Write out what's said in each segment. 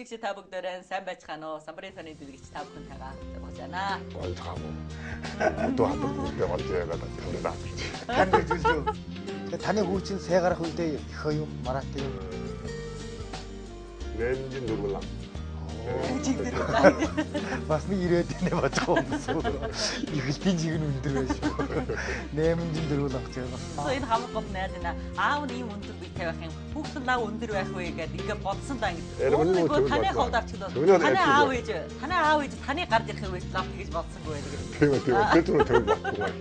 дэлгэгч та бүгдээрээ сайн байцгаана уу? Самбарын таны дэлгэгч та бүхэнтэйгээ зургуулжана. Гонцгаагүй. Одоо хатдаг болж байгаа тавлаа гэж. Танд үзүүлж. Тэгээ таны хүүчин сая гарах үедээ ихөө юу? Марат юу? Нэмжин дөрвөлаа. Бас нэг ирээд инэ бодох юм шүү. Ихэлтийн жиг нь өндөр байж шүү. Нэмжин дөрвөл авах гэж байна. Энэ хамаг гол найз наа аав нь ийм өндөр биетэй байх юм. Хүүхэд наа өндөр байх вэ гэдэг ингээд бодсон даа ингээд. Таны хувьд авчихлаа. Таны аав ээж таны гарч ирэх үеэс лав тэгэж бодсонгүй байдаг. Тийм тэр баггүй.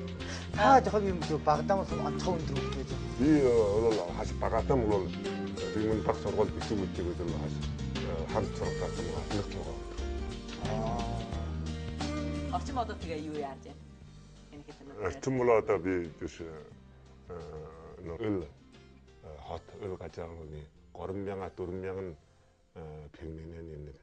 Та жоохон юм багдаамаас онцгой өндөр үгүй гэж. Би бол хаш багатам бол би мөн баг сургууль бичиг үлдээх гэдэг нь хаш хамт сургалтаа нэг л байгаа. Орчин модод тэгээ юу яаж байна? Энэ хэвээр. Орчин бол одоо би тийш ил хот ил гажааны 3000 4000 пигменийн нэг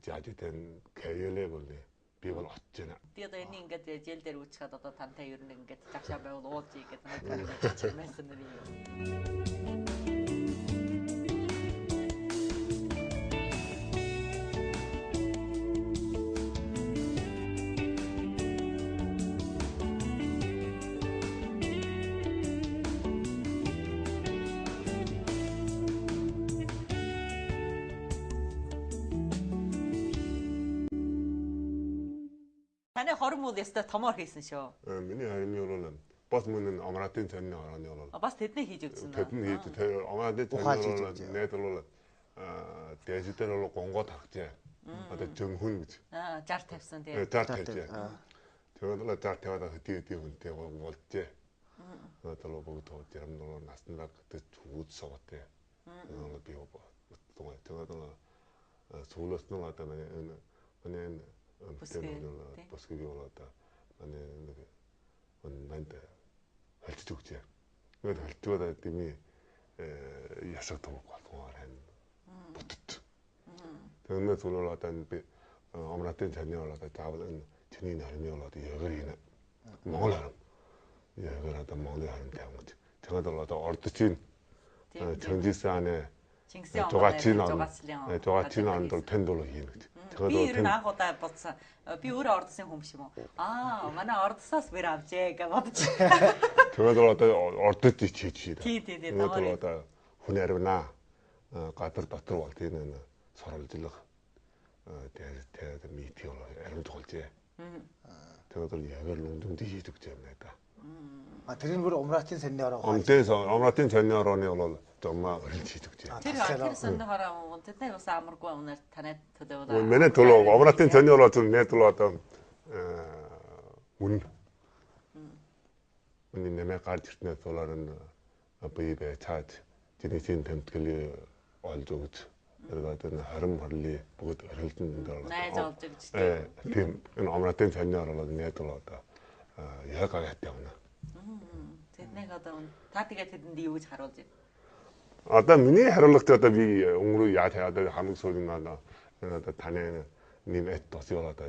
жажитэн каялэг болны би бол очиж байна. Би одоо энэ ингээд жил дээр үүсгэхэд одоо тантай ер нь ингээд загшаа байвал уулзъя гэдэг нэг чимээсэн нэр юм. Таны хорон муу ястаа томоор хийсэн шүү. Миний хайрны бол бас мөн амратын цанны орооны бол бас тэдний хийж үзсэн. Тэдний хийж тэр амратын цанны найд бол дээждэр бол гонгод харагчаа. Одоо жөнхөн гэж. 60 тавьсан тий. 60 тавьжээ. Тэгээд л 60 тавиад хэдий хүнтэй болжээ. Одоо л бүгд тоо юм бол наснаа гэдэг зүуд суугатай. Би тэгээд суулаас нь одоо манай босгий болоод манай нэг манд хэлж өгчээ. Тэгээд хэлжгээд дими ясаг тог болгоор байна. Бүтт. Тэгээд зөвлөл одоо би амратын цаны болоод заавал энэ чиний хармын болоод ягаар ийн Монгол харам. Ягаар одоо Монголын харам тавьж. Тэгээд одоо ордчин Чингисхааны Жугаачийн анд бол тэнд бол хийн гэж. Би ер нь анх удаа бодсон. Би өөрөө ордсын хүн биш юм уу? Манай ордсоос бэр авчээ гэж бодож. Тэгээд одоо ордод хийж шийдэ. Тий. Тэгээд одоо хүн арвина гадар дотор болт энэ соролжлох тэгээд митиг аримд холжээ. Тэгээд л ягаар лүндэнд хийдэг юм надаа. Тэр нь бүр умратын санны ороо. Умратын санны орооны бол зомаа өрөлж хийдэг юм. Тэр санны ороо тэдний бас амаргүй өнөр танай төлөө. Манай төлөө умратын санны ороо зөв нэг төлөө одоо үн. Үний нэмээ гарч ирснээр тулаар нь бие цаад жинхэнэ тэмтгэл олж өгч тэгээд энэ харим хорлын бүгд өрөлдөн дээр найз олж өгч. Тийм энэ умратын санны ороо нэг төлөө одоо яг агаатай байна. Тэднийг одоо та тэгээд тэдэнд юу гэж харуулж байна? Одоо миний хариулт одоо би өнгөрөө яаж одоо хамгийн сүүлийн одоо таны нэмэт тосё одоо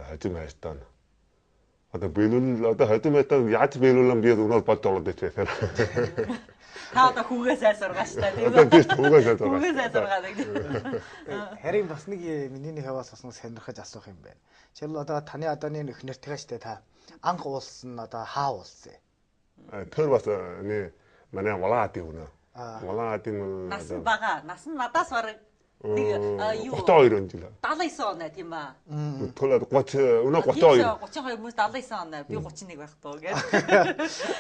хажим хайртаа. Одоо биелүүл одоо хажим хайртаа яаж биелүүлэн би өнөө бод болоод байцгаа. Та одоо хүүгээ сайн сургаач та тийм үү? Одоо би хүүгээ сайн сургаач. Хүүгээ сайн сургаад. Харин бас нэг миний нэг хаваас бас сонирхож асуух юм байна. Жишээл одоо таны одооны өхнөртэйгээ штэ та анх уулсан одоо хаа уулсан? Тэр бас манай валаатын үнэ. Валаатын нас бага. Нас нь надаас бараг нэг юу 32 жил. 79 он тийм аа. Төлөд 30 өнөө 32. 32 хүмүүс 79 он. Би 31 байх тоо гэж.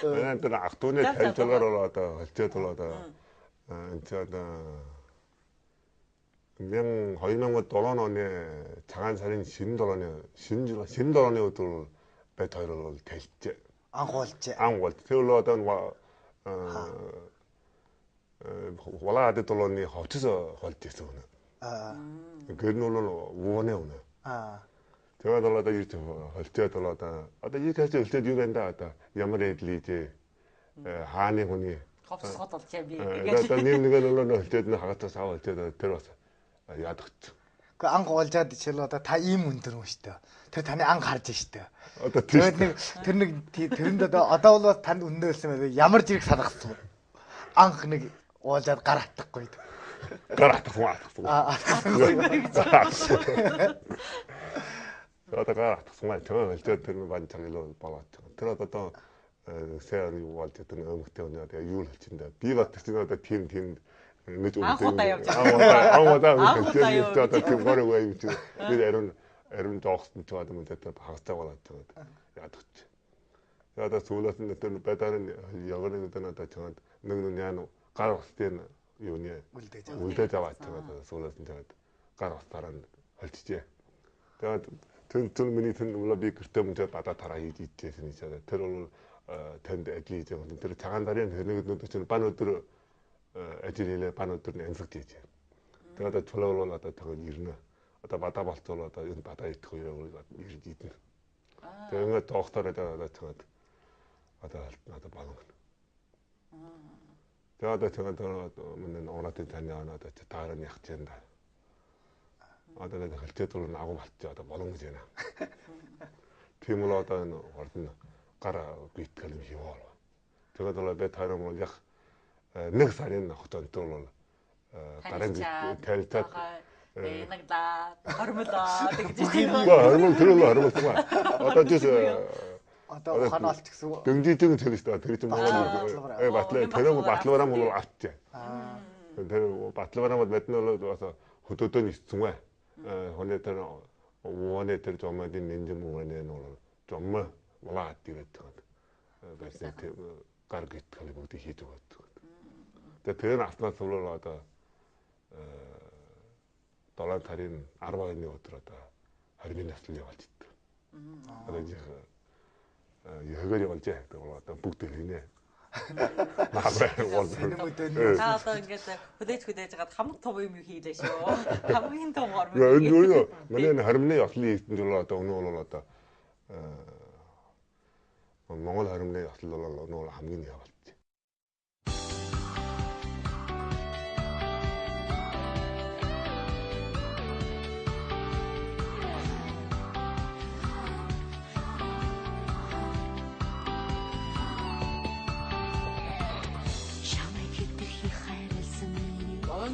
Манай тэр ах トゥ уны тайлбараар бол одоо хэлцээд бол одоо энэ ч одоо 2007 оны цагаан сарын шинэ долооны өдөр бед хоёр бол тайлжээ. Анх уулзжээ. Тэр бол одоо валаад долооны ховчс холж ирсэн үнэ. Гэр нь бол ууны үнэ. Тэгээд бол одоо ирж холжээд бол одоо ийм хийж холжээд юу байна да одоо ямар эдлийж хааны хүний ховчс холжээ би гэж. Одоо нэг бол холжээд хагацаас аваа холжээд тэр бас ядагч. Гэхдээ анх уулзаад жишээл одоо та ийм өндөр юм шүү дээ. Тэр таны анх харж штэ. Одоо тэрэнд одоо бол танд өндөөсөн байх ямар зэрэг санагдсан бэ? Анх нэг уулзаад гар хатахгүй. гарахтсан. Одоо гарахтсан. Тэр хэлж тэр бан цаглаа болоод. Тэр одоо саяар юу болж тэр өмгтэй өнөө тэгээ юу л хэлчихэндээ. Би бат тэр одоо тийм ингэж өвдөө. Одоо тийм гороо юм чи. Би ариун доогсон ч одоо мөн тэр хагастай болоод байгаа. Ядагч. Одоо сүүлээс нь тэр бадарын явганы өдөр надад чамд нэг яа гар устын юуны үлдээж аваад байгаа. Сүүлээс нь тэгээд гар устаараа холчжээ. Тэгээд тэр миний тэр би гэртээ мөн тэгээд бадаа тараа хийж идчихсэн юм. Тэр бол танд ажил хийж байгаа. Тэр цагаан дарын нэг чинь бан өдөр ажил хийлээ бан өдөр нь амьсгаж хийж. Тэгээд одоо чулуу бол одоо тэгээд ирнэ. Одоо бадаа болцвол одоо энэ бадаа идэх үеэр ирж идэнэ. Тэгээд ингээд доохтороо одоо тэгээд одоо надад балан. Тэгээд одоо тэгээд миний оноотой таны оноод таараа явах гэж байна. Одоо нэг хэлцээд бол агуу болчих одоо болон гэж байна. Тийм л одоо энэ ордон гар битгэл юм шиг байна. Тэгээд бол би таараа мөн яг нэг сарын хотонтой бол гарын талцаад нэгдаа хормолоо гэж тийм. Хормол тэр л хормол юм. Одоо жис одоо ханаалт гэсэн үг. Дөнгөжийн тэр шүү дээ. Тэр чинь батлаа батлаараа мөн авчээ. Тэр батлаараа мэднэ бол хөдөөдөө ниссэн бай. Хоны тэр ууны тэр жомодын нэнжин мууны нөр жоммо болоод ирээд байгаа. Бэсээ тэр гар гэтгэл бүгд хийж байгаа. Тэгээд тэр аснаас бол одоо 7 сарын 12-ны өдөр одоо 20 наслын явуулж идэв. Одоо яагаар явуулж байгаа бол одоо бүгд хэлнэ. Та одоо ингээд хөдөөж хагаад хамаг том юм хийлээ шүү. Хамгийн том гор. Манай харимны яслын хийсэн бол одоо өнөө бол одоо Монгол харимны ясл бол өнөө хамгийн явуулж.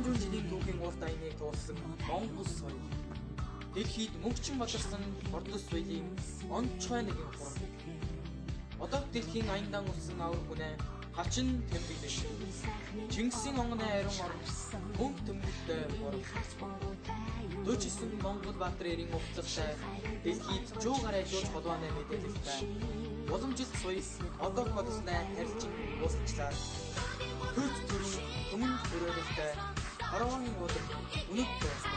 Жилийн түүхийн урт аяныг туулсан Монгол соёл. Дэлхийд мөнхчин боловсон ордос соёлын онцгой нэгэн хурам. Одоо дэлхийн аяндан улсан авар хүнээ хачин тэмдэглэж. Чингисийн онгоны ариун орон мөнх төмөлтэй хурам. 49 Монгол Баатар эрийн угтлагтай дэлхийд жуугаар айлуулж холбооны мэдээлэлтэй. Уламжлалт соёл одоо болсноо харилцан уусчлаа. Хөрц төрийн өмнө төрөлтэй Харавын өдөр үнэт байсан.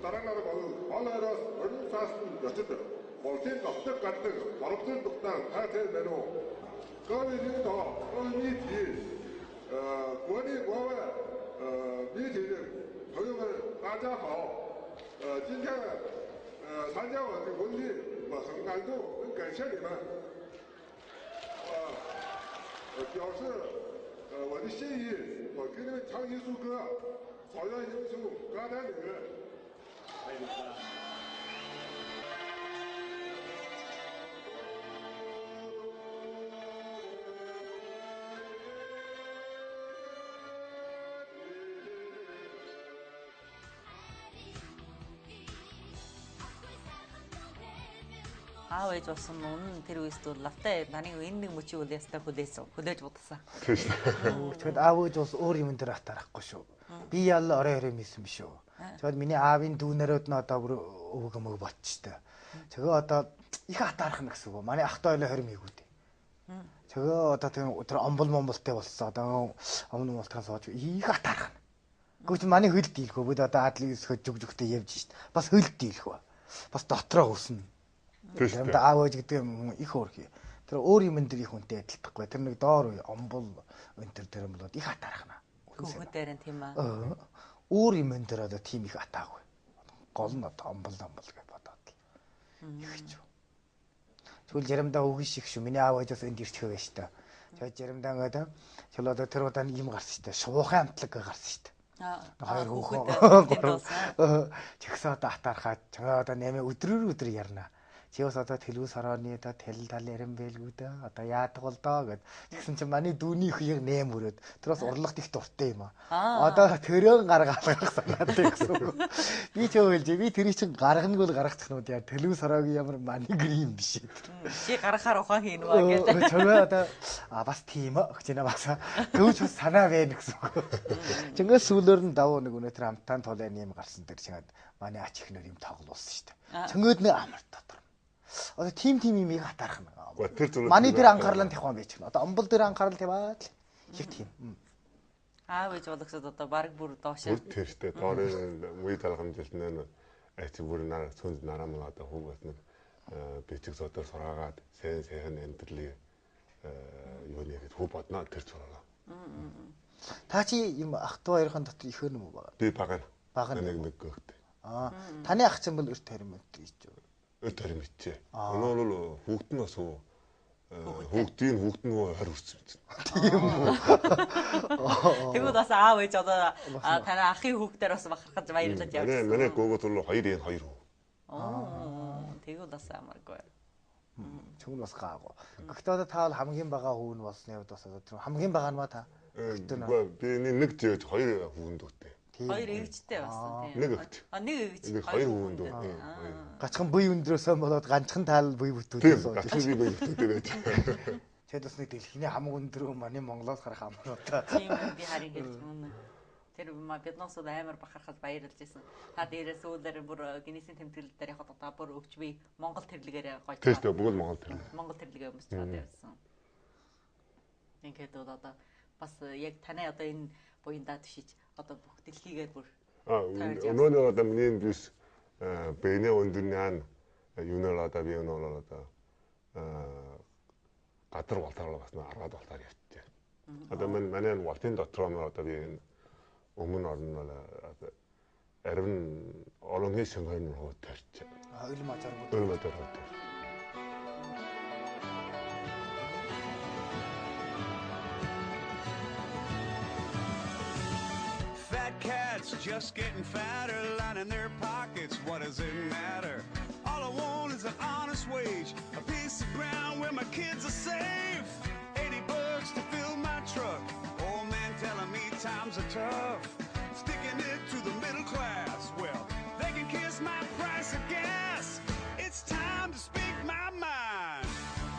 Дараагаар бол оройроос орон цаасан ёсод болсын тогтдог гаддаг боровсын тухтаа таатай байна уу? Ковид тоо нийт гоны гова нийт тоёгоор 가자하오今天参加我的婚礼我很感动很感谢你们表示我的心意我给你们唱一首歌草原英雄嘎达女аав ээж болсон үнэн тэр үест бол лавтай наны энэ нэг мөчийг үлээстэй хүлээж будсан. Тэгэхэд аав ээж бас өөр юм дээр атарахгүй шүү. Би ял орой хорой мисэн биш үү. Тэгэхэд миний аавын дүүнэрүүд нь одоо бүр өвөг мөг болчихтой. Тэгээ одоо их атаарах нь гэсэн үг. Манай ахтай ойлоо 20 мэгүүд. Тэгээ одоо тэр омбол момболтой болсон. Одоо өмнө мултхан сууж их атаарах. Гэхдээ манай хөл дийлхөө бид одоо аадлыг өсгөж жүгтэй явж шít. Бас хөл дийлхөө. Бас дотроо өснө. Тэгээд аав ээж гэдэг их өөрхий. Тэр өөр юм дээр их хүнтэй адилдахгүй. Тэр нэг доор омбол өнтер тэр болоод их атаархна. Хүүхэд дээр нь тийм аа. Өөр юм дээр одоо тийм их атаагүй. Гол нь одоо омбол гэж бодоод л. Их ч. Тэгвэл заримдаа өгөн шиг шүү. Миний аав ээжээс энд ирчихээ байж та. Тэгээд заримдаа ингээд чөл одоо тэр удаа юм гарсан шүү дээ. Шуухан амтлаг гарсан шүү дээ. Хоёр хүүхэд чигсээ одоо атаархаад чагаа одоо нэмээ өдөр ярина. Чи бас одоо төлөвс орооны одоо тэлдал ярин байлгүй дээ. Одоо яадаг бол доо гэд. Тэгсэн чинь манай дүүний их яг нэм өрөөд. Тэр бас урлагт их дуртай юм аа. Одоо төрөө гаргаалгах санаатай гэсэн. Би ч ойлж би тэрийг чинь гаргахныг бол гаргачих нь яа төлөвс ороогийн ямар мани грим биш. Чи гаргахаар ухаан хийнэ маа гэдэг. Чагаа одоо бас тийм аа гэж нэ бас төвч бас санаа байна гэсэн. Чингээс сүүлээр нь давуу нэг өнөтер амтаан тулаан юм гарсан дээр чигээд манай ач ихнэр юм тоглуулсан шүү дээ. Чигээд нэг амар дотор. Одоо тим юм их атаархна. Манай дээр анхаарлаа тавих юм байж гэнэ. Одоо омбол дээр анхаарал тавиад л их тийм. Аав ээж болгосод одоо баг бүр доошоо. Тэр штэ доорын үе талхамжилт нэ ач бүр нараа цөнд нараа мөн одоо хүүгээс нэг бичиг зодор сураагаад сайн амьдралыг юу нэгэд хөө бодноо тэр сураа. Та чи юм ах トゥ хоёрын дотор их юм уу байгаа? Би баг нэг гөхтэй. Таны ах чинь бол өрт харим гэж юу? Өрт харим бичээ. Өнөө бол хүүхэд нь бас хүүхдийн хүүхэд нь хар үрсэн юм. Тийм үү. Тэгвэл бас аав ээж одоо таны ахын хүүхдээр бас бахархаж баярлаж явчихсан. Манай гогод бол 2 хүү. Тэгвэл бас амаргүй. Чүн бас гаагүй. Гэхдээ одоо та бол хамгийн бага хүү нь болсны хувьд бас одоо хамгийн бага нь ба та. Би нэг жийж 2 хүүнд өгтэй. 2 эгчтэй болсон тийм. Нэг эгч. Нэг эгч. 2 хүүнд өгтэй. Гачхан буй өндрөөсөө болоод ганцхан таал буй бүтүүдээс болж. Гачхан буй бүтүүдээ байж. Тэд бас нэг дэлхийн хамаг өндөр манай Монголоос гарах хамаатай. Тийм би харин гэж үнэ. Тэр биднээс амар бахархаж баярлж байсан. Та дээрээс үүлэр бүр гинесийн тэмдэглэл дээр явахад одоо бүр өвч би Монгол тэрлэгээр гоё. Тийм бүгд Монгол тэрлэг. Монгол тэрлэгээ өмсч чад явсан. Ингээд одоо бас яг таны одоо энэ буяндаа тушиж одоо бүх дэлхийгээр бүр өнөө одоо миний биш бэне өндөрнийн юунаар одоо би өнөө одоо гадар болтоор бас аргаад болтоор явчихжээ. Одоо манай Валтын дотор нь одоо би өмнө орно бол арвин олонгийн шингэрн рүү тарьж. Өлмөдөр. Cats just getting fatter, lining their pockets. What does it matter? All I want is an honest wage, a piece of ground where my kids are safe. $80 to fill my truck. Old man telling me times are tough. Sticking it to the middle class. Well, they can kiss my price of gas. It's time to speak my mind.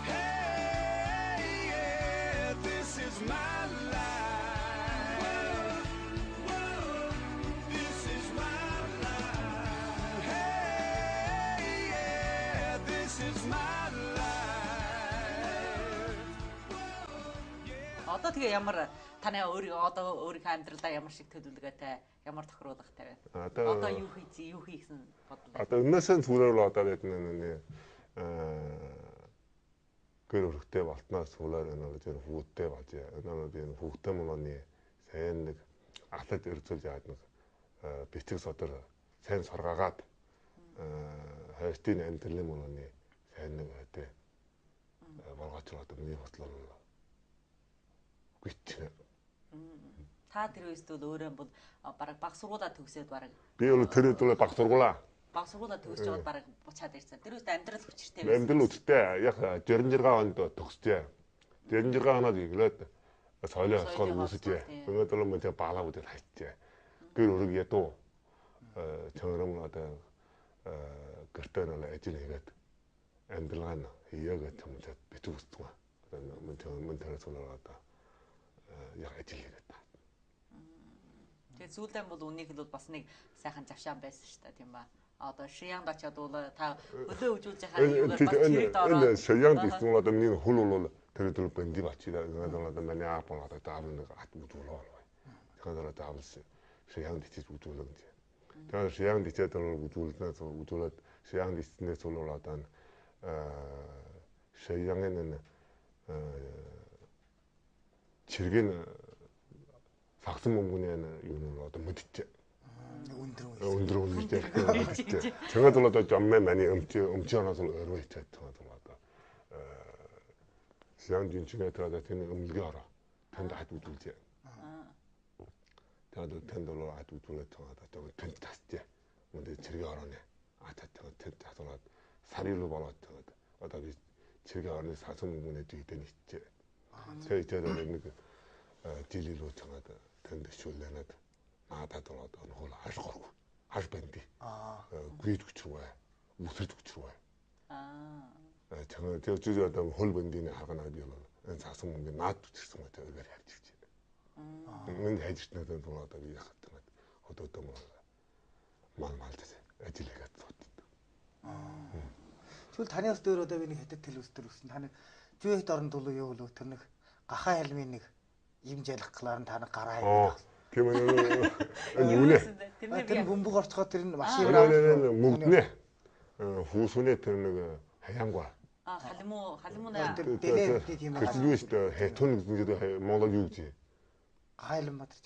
Hey, yeah, this is my life. Одоо тэгээ ямар таны өөрийнхөө амьдралаа ямар шиг төлөвлөгөөтэй ямар тохируулгатай байна? Одоо юу хий гэсэн бодлоо. Одоо өнөөсөө түрээр л одоо нэг гэр өрхтэй болтноос түрээр нэг зөв хүүхдтэй болж өнөө би хүүхдтэй мөний сайн нэг ахлад өрзүүлж яад нэг бичиг содор сайн сургаагаад хайртын амьдралын мөний сайн нэг хэвтэй болгож одоо миний бодлоо гүйтнэ. Та тэр үедээ өөрөө бол бараг баг сургуулаа төгсөөд бараг би бол тэр үед бол баг сургуулаа төгсөж жоод бараг буцаад ирсэн. Тэр үед амьдрал хүчтэй байсан. Амьдрал хүчтэй. Яг 66 онд төгсчээ. 66 оноод иглээд соёлын хосгол үүсэжээ. Өнөөдөр л мөн баалаа бүдэл хайчжээ. Гэр өрөг ядуу чанарам одоо гэртээ нэг ажил хийгээд амьдралаа хийгээд юмлаад битүү үздэг. Мөн тэр цолоо одоо яг ажил хийгээд. Тэгээд сүүлдээ бол үнийг л бас нэг сайхан завшаан байсан шүү дээ тийм ба. Одоо Шиянд очиад бол та өдөө үжүүлж яхаа юугаар бас хэрэг доороо. Энэ Шиянд гэсэн одоо миний хөл бол тэр өдөр бэнди бачилаа. Одоо манай аав бол одоо даав нэг ат үзүүлээ. Тэгэхээр одоо даав Шиянд ичиж үзүүлээ гэж. Тэгээд Шиянд ичээд үзүүлээд Шиянд ичснээс бол одоо Шиянгийн 질기는 삭슨 문군에는 유는 어떤 못있지. 운드로 운드지. 정말 들어도 좀만 많이 엄지어나서 어려웠지. 정말 들어도 시장 중에 들어다 되는 음기하라. 텐도 아주 둘지. 다들 텐도로 아주 둘을 통하다. 좀 텐트 탔지. 근데 즐겨하라네. 아차차 텐트 타서 사리로 벌었다. 어차피 즐겨하는 사선 문군에 뒤에 있지. 저희들은 그 딜리로 정하다. 텐트 슐레나다. 다 돌아다 홀 아주 걸고 아주 밴디 구이도 추워해 무술도 추워해 저 주저던 홀 밴디네 하거나 비올라 사성 문제 나도 치성 같아 그래 할지지 근데 해지는 돌아다 이 같은 거 어떤 거 말말듯이 애질레가 또 줄 танаас дөөрөөдөө би нэг хэдэд телевизээр үзсэн. Таны зүйх дорн дулуу юу л тэр нэг гахаа хэлмийн нэг юм жалах галаар таны гараа. 그러면 눈에 тэр бөмбөг орцоход тэр машин 묵네 후순에 드는 그 해양과 халимуна 델레 тийм 그 주위에서 해톤 그게도 뭔가 유지 хайлан бадарч.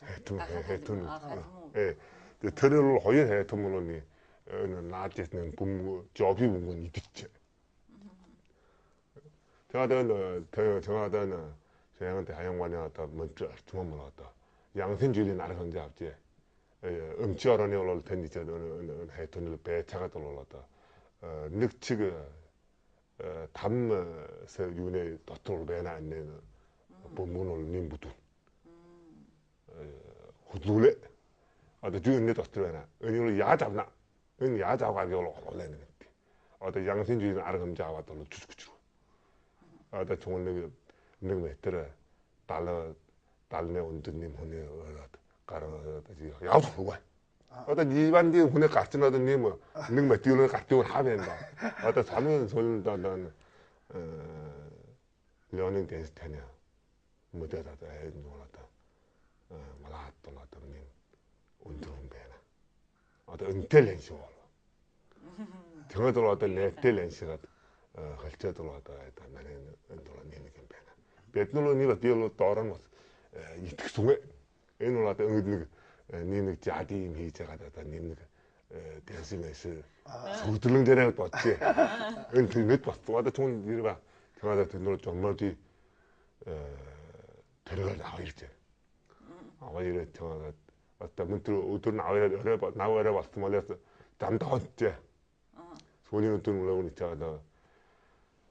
해톤 예 들을 허연 해톤물로니 나한테는 봄 저비 봄은 있지 정하다는 저한테 하양관에 왔다 먼저 주문 몰았다 양생주리 나라 경제 앞지 음치어러니 올라올 텐데 저는 해톤을 배차가 돌아왔다 늑치가 담서 윤에 도토로 배나 안내는 본문을 님부터 후둘레 어디 주인네 도토로나 은이로 야잡나 은 야잡 가게 올라오려는 게 어디 양생주리 나라 경제 왔다 추추추 어디 정말 내가 했더라 달내 온드님 혼에 가라다지 야도 봐. 어떤 일반디 혼에 같이나더니 뭐 능마 뛰는 같이는 하면다. 어떤 사는 소리다는 연행 데스테냐. 못하다 해 놀았다. 말았더니 온드론 배나. 어떤 인텔렌스 와. 정어들 어떤 인텔렌스가 걸쳐 들어왔다 했다. 나는 온드론이 배나. 베트놀로니가 뛰어로 떠오르는 이득 송에 애는 왔다 응들 니는 자디 미자가다 니는 대신에서 소들릉 전에 봤지 인터넷 봤어 와다 좀 이러봐 정하다 듣는 정말 뒤 데려갈 나와 있지 아와 이래 정하다 왔다 문들 우들 나와야 봤어 말했어 담다 왔지 소리는 또 올라오니 있잖아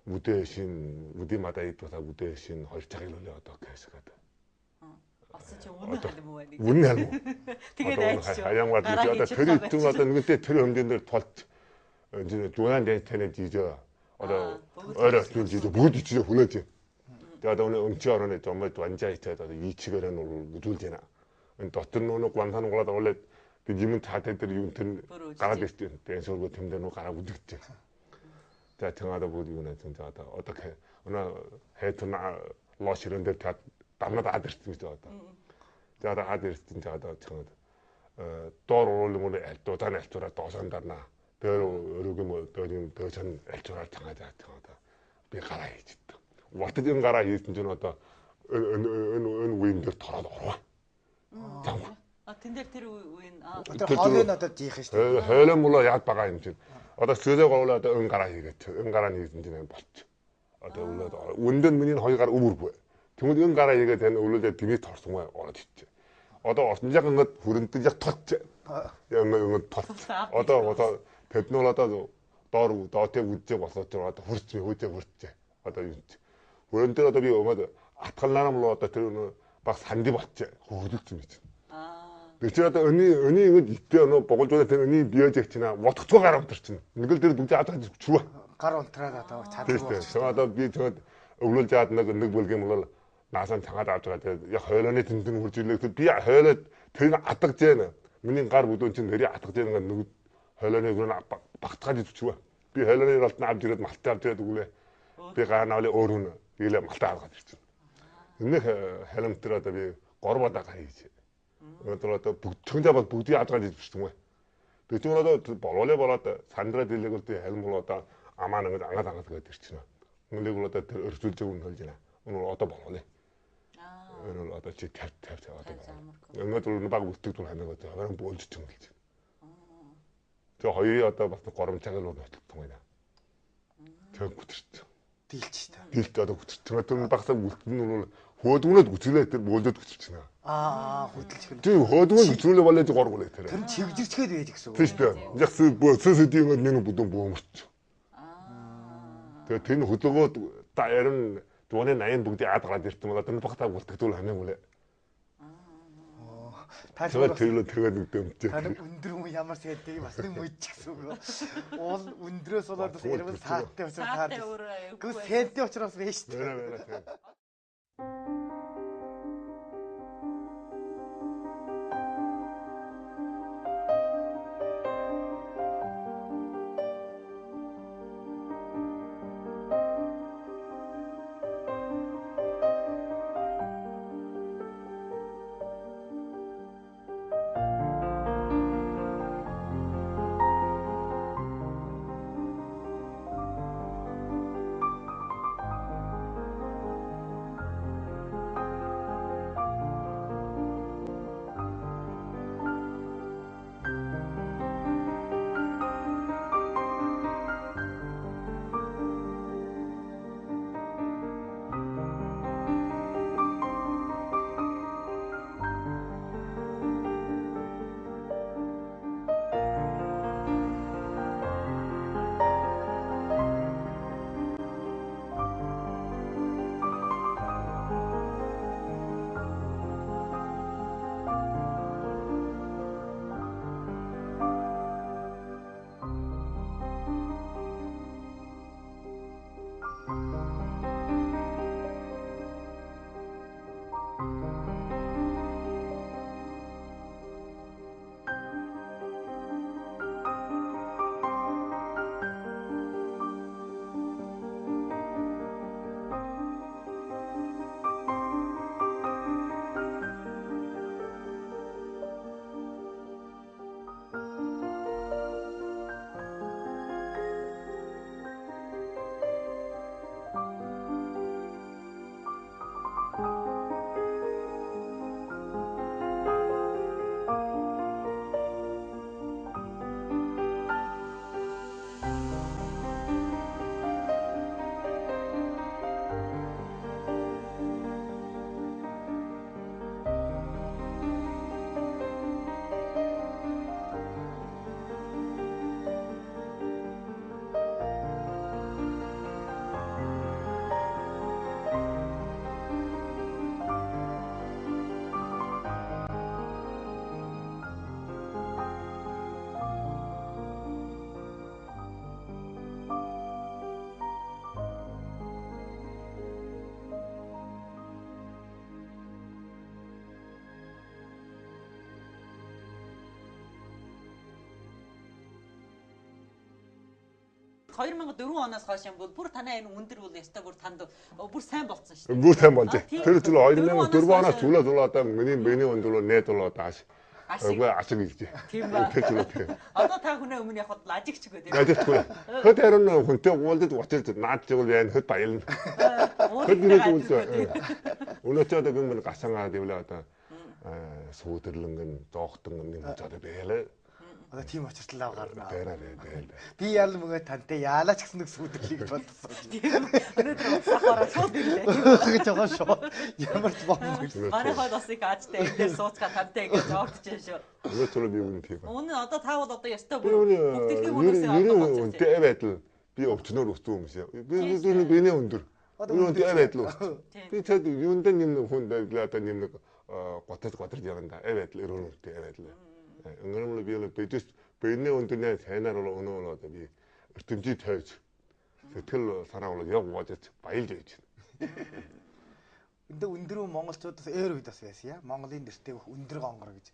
무대마다 있어서 무대신 헐짝이 놀려왔다 그래서 가다 운날 뭐 하양과 뒤져다 들이 뚱하던 그때 들이 흔든들 더 이제 조한데 테네 뒤져 어려 뒤져 뭐지 뒤져 불렀지 내가 오늘 음치어러네 정말 완자 있어다 이치거는 오늘 무줄지나 어떤 노는 관사는 걸어다 원래 뒤지면 다 때들이 윤튼 가라됐지 대소로 팀대로 가라고 듣지 자 정하다 보디구나 진짜다 어떻게 어느 해트나 러시런데 다 담나다 아들스 있었다. 자다 아들스 진짜다 정하다. 또로를 또 다른 엘토라 또 산다나. 더르고 뭐 더전 엘토라 정하자 정하다. 비가라이지 또. 왔든 가라이 진짜 왔다. 은 윈들 돌아 돌아. 장. 텐데르테르 윈 хоолын одоо жиих шүү дээ. 해는 몰라 약바가 있지. 어다 쓰저가 올라다 은가라이겠죠. 은가라니 진짜 봤죠. 어다 올라다 운전 문인 허이가라 우물고. 정말 은가라이가 된 올라다 뒤에 털송아 어디지. 어다 어신작은 것 후른 뜨작 텄지. 영은 텄. 어다 베트놀라다도 떠루 떠때 웃지 왔었죠. 어다 후르지 웃지. 어다 웃지. 후른 때라도 비 어마다 아탈라나 물러왔다 들으면 막 산디 봤지. 호득쯤이지. 그치라도 언니 이거 이때는 보고 전에 언니 미어졌지나 어떻게 가라 들지. 이걸 들어 누구 아다 주워. гар унтраад одоо чадвар 됐어. 저도 비저 울을지 않나 그 느글게 몰라. 나선 장하다 앞자가 야 허연에 든든 울질래 비 허연에 되는 아딱제는 문인 가르 못온 진 내리 아딱제는 건 누구 허연에 그런 박까지 주워. 비 허연에 갔다 앞지를 맞다도 그래. 비가 나올래 오르는 이래 맞다 가지고. 근데 헬름 들어도 비 걸어봤다 가야지. 그것도 청자밭 북뒤 앞까지 주시던 거야. 그쪽으로도 벌올래 벌었다. 산드라 들리고 때 헬름 올랐다. 아마는 거 안 가다 가서 그랬지나. 근데 그걸로 때 어쩔 적은 걸지나. 오늘 어떤 번호네. 오늘 어떤 지 탭 어떤 번호. 연가들은 막 우뚝뚝 하는 거죠. 그럼 뭘 주청을지. 저 허위 어떤 봤어 걸음장을 놓는 통이다. 저 구트죠. Дийлчтэй. 딜다도 구트죠. 좀 박사 우뚝을 호두는 구트를 했더니 뭘도 구트지나. Хөдөлж гэнэ. 저 호두는 구트를 원래 저 걸고 그랬더래. Тэр нь чигжирчгээд байж гэсэн үг. Тэштэй. Яг сөсөдийн нэг бүдэн бөөмөрч. Тэгээ тэр хөдөлгөө дайран дууны 80 бүгдийг аад гараад ирсэн бол одоо багтаа бүртгэл ханаа үлээ. Та Тэгээд тэгээд үдэмтэй. та өндөр хүн ямар сайдгийг бас нэг мэдчих гэсэн үг. Уул өндрөөс болоод бас ярил сааттай учраас Саатай таар. өөр аюу. Гүс сайдтай учраас байж шүү дээ. Мэрэ. оноос хойш юм бол бүр танай энэ өндөр бол яста бүр танд бүр сайн болцсон шүү дээ. Бүр сайн болж. Тэр зүйл 2004 оноос төлөө одоо миний өндөр нээд болоо дааш. Үгүй ашиг гэж. Тийм ба. Тэр зүйл. Одоо та хүнээ өмнө явахад ажигч гээ тийм. Ажиггүй. Хөт харин хүнтэй уулзаж очиж наад жигүүл байна хөт баялна. Хөт нэрээ үзээ. Өнөөдөр одоо гүн гасангаа дэвлээ одоо сүүдэрлэнгэн зоохтон юм гэж одоо байлаа. Одоо тийм очиртлаа гарна. Бэрээ. Би ял мөгөө тантай яалаач гэсэн нэг сүдэрлийг бодсон. Өнөөдөр сахараа шууд ирлээ. Гэж байгаа шүү. Ямар ч бомб. Манай хойд бас их аажтай энэ сууцгаа тантай ингэж ордож шүү. Өнөөдөр би үн тийм. Өмнө одоо та бол одоо ястай бүр бүгдийн хүмүүсээ одоо болж байна. Тэ байдал би өвчнөр өссөн юм шиг. Би биний өндөр. Юу тэ байдал. Би цад юундаа нэм хүн байглаа одоо нэм готож яванда. Байдал өрөөнтэй байдал. Өнгөрмөл би бэдэс бэний өндөрний сайнаар бол өнөө одоо би эртэмжий тойж сэтгэл санаа бол яг гоожж баялж байж байна. Энд өндөр монголчуудаас ээр үед бас байсан яа. Монголын нэртэй өндөр гонгор гэж.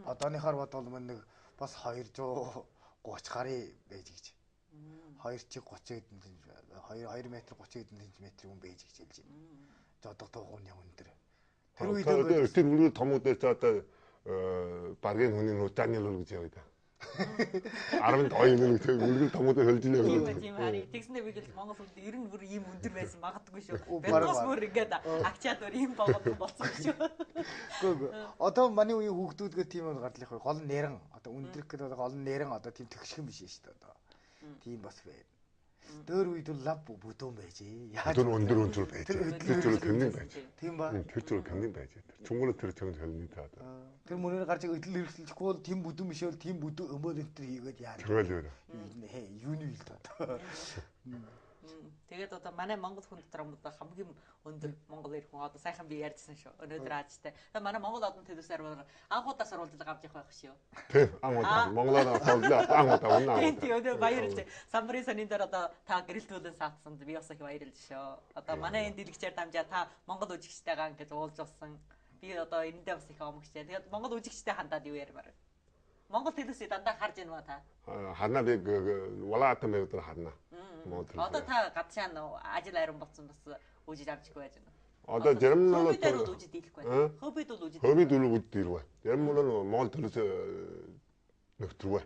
Одооныхоор бодвол нэг бас 230 гаруй байж гэж. 2 чиг 30 хэдэн 2 метр 30 хэдэн см хүн байж гэж хэлж байна. Жодох туухны өндөр. Тэр үед тэр үлгэр томуудаас одоо баргийн хүний нутааны л гэж явдаг. 10 тоо юм нэг үлгэр томуудыг хөлж Тийм илээ. тийм харин тэгснээр би л Монгол улд ер нь бүр ийм өндөр байсан магадгүй шүү. Бэтгос бүр ингээд агчаад бүр ийм болоод болсон шүү. Үгүй. Одоо манай үеийн хүүхдүүдгээ тийм бол гарлах гол нь нэрэн одоо өндрөх гэдэг гол нь нэрэн одоо тийм төгсгөн биш шүү дээ одоо. Тийм бас байна. Дөр үед бол лав бүдүүн байжээ. Тэр өндөр өндөр байж. Тэр зүйл кэмнэн байж. Тийм ба. Тэр зүйл кэмнэн байж. Чүнгэр тэр чөнд хэлний таад. Тэр мөрөөр гарч идэл хэрэгсэлжихгүй бол тийм бүдүүн биш бол тийм бүдүүн өмөл өнтер хийгээд яа. Тэгэл юу. Юуны ил одоо. Тэгээд одоо манай Монгол хүн дотор хамгийн өндөр Монгол ирэх хүн одоо сайхан би ярьжсэн шүү. Өнөөдөр аажтай. Тэгээд манай Монгол одон төдөөсөр анхудаа сурвалжлага авч явах байх шүү. Тийм анхудаа Монголоор сурвалжлаа анхудаа унаа. Тийм өнөө баярлж. Самбарын сонин дээр одоо та гэрэлтүүлэн саатсан би бас их баярлж шүү. Одоо манай энэ дэлгэцээр дамжаа та Монгол үжигчтэйгаа ингэж уулзсан. Би одоо энэндээ бас их омгчтэй. Тэгээд Монгол үжигчтэй хандаад юу ярмаар. Монгол хэлээсээ дандаа харж байна та. Харна би улаатан байгаад харна. Одоо та гадшаа ажил айран болсон бас үжиж авчихгүй байж байна. Одоо зарим нь бол үжиж дийлэхгүй байна. Хоббид бол үжиж. Хоббид бол үжиж дийлвэ. Зарим нь Монгол төлөөс нөхтрвэ.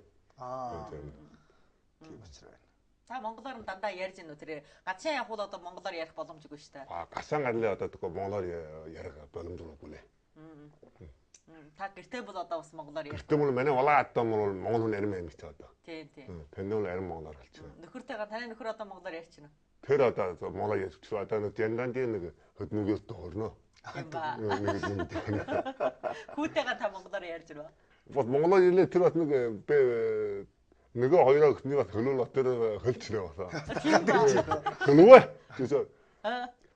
Тийм учраас. Та монголоор нь дандаа ярьж гэнэ үү тэр гадшаа явах бол одоо монголоор ярих боломжгүй шүү дээ. Гашаан гарлаа одоо тэгэхгүй монголоор ярих боломжгүй лээ. Та гэртээ бол одоо бас монголоор ярих. Гэртээ бол манай улаатан бол монгол хүн арим амьд одоо. Тийм тийм. Тэнд бол арим монголоор хэлчихнэ. Нөхөртэйгээ таны нөхөр одоо монголоор ярьж байна. Тэр одоо монголоор ярьж одоо нэг янданди нэг хөдмөгөөс тоорно. Тийм ба. Хүүтэйгээ та монголоор ярьж байна. Вот монголоор хэлээ тэр бас нөгөө хоёроо ихний бас хөлөөл тэр хөлчнээ баса. Тийм ба. Хөлвэ. Тэсэ.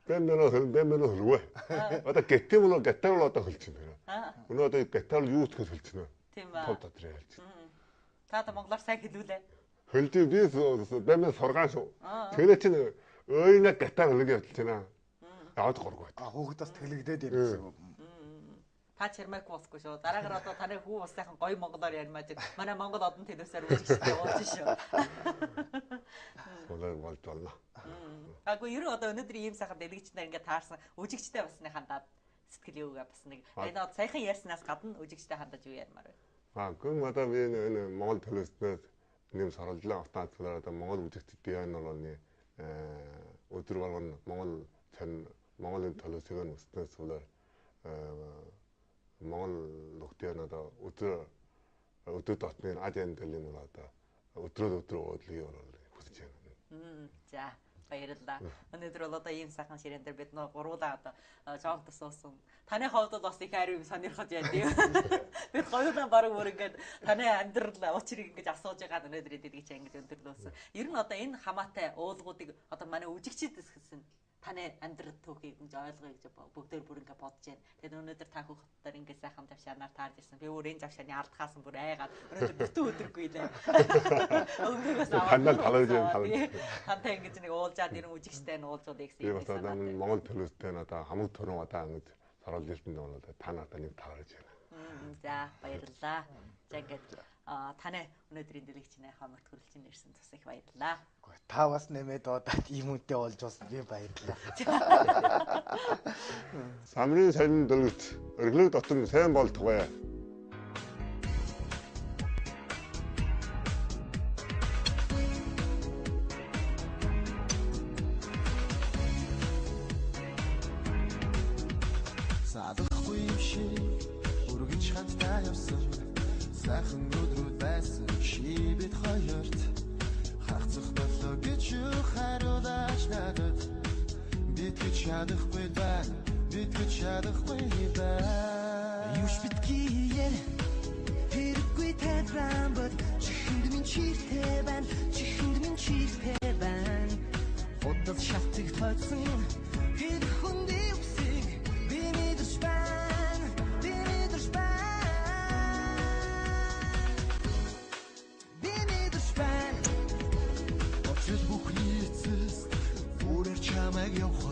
Бэмэнэ хөлвэ. Одоо гэтэ бол гэтэ бол одоо хөлчнээ. Өнөө одоо гэтэ бол юу ч хөлчнээ. Тийм ба. Тол дотроо хэлж. Та монголоор сайн хэлүүлээ. Хөлдөө би бэмэн сургаан шүү. Тэр чинь өөйнө гэтэ хөлөг явуулж байна. Яваад горгүй. Хүүхэд бас тэлэгдээд юм гэсэн. Та чирмэк босгүй шүү. Дараагаар одоо таны хүү бас сайхан гоё монголоор ярмааж манай монгол одон төлөөсөр үжигчтэй уулж шүү. Монголоор болж байна. Агүй ер нь одоо өнөөдөр ийм сайхан дэлгэцнээр ингээд таарсан үжигчтэй басны хандаад сэтгэл юугаа бас нэг энэ сайхан ярьснаас гадна үжигчтэй хандаж юу ярмаар вэ? Гүн одоо би энэ Монгол төлөөснөөс нэм сарлаа автаачлаар одоо Монгол үжигчд бие нь бол өдөр болгоно Монголын төлөөсөө нүснээс болоо Монгол нөхдийн одоо өдөр дотны Азийн дэлийн бол одоо өдрөө уудлыг хүсэж байна. За баярлалаа. Өнөөдөр бол одоо ийм сайхан ширээн дээр бид нөө гуруулаа одоо жоонт суусан. Таны хувьд бол бас их ариун сонирхож байна тийм. Бид хоёулаа баруун өөр ингээд таны амьдрал учрыг ингэж асууж байгаа өнөөдөр дэлгэж ингэж өндөрлөөсөн. Ер нь одоо энэ хамаатай уулгуудыг одоо манай үжигчдээс хэлсэн. Таны амьдрал түүхийг ингэж ойлгоё гэж бүгдээр бүр ингэ бодож байна. Тэгээд өнөөдөр та хүүхдээр ингэ сайхан завшаанаар таарж ирсэн. Би өөр энэ завшааны ардхаасан бүр айгаад өнөөдөр бүтэн өдөргүй лээ. Өнгөөс аваад тантай ингэж нэг уулзаад ирэн үжигчтэй нь уулзуулъя гэсэн юм байна. Би одоо Монгол төлөөстэй одоо хамаг төрөн одоо ингэж саруулж ирсэн нь бол та надад нэг таарж байна. За баярлалаа. За ингэж таны өнөөдрийн дэлгэцний хамарт хүрэлцэн ирсэн бас их баярлалаа. Та бас нэмээд удаад ийм үнтэй болж бас би баярлалаа. Самрын сайн дэлгэц өглөө дотор сайн болтугай. Садахгүй шиг өргөж хаттай явсан. Сайхан өдрүүд байсан чи бид хоёрт хагцах болоо гэж харуулж надад бид гэж чадахгүй байна бид гэж чадахгүй байна юуш битгий хэрэггүй тэдран бод чихэнд минь чиртэй байна чихэнд минь чиртэй байна фотод шатыг тооцсон хэд хүндий үсэг би мэдэрч байна би мэдэрч байна Бүхний эцэст бүрээр чамайг явах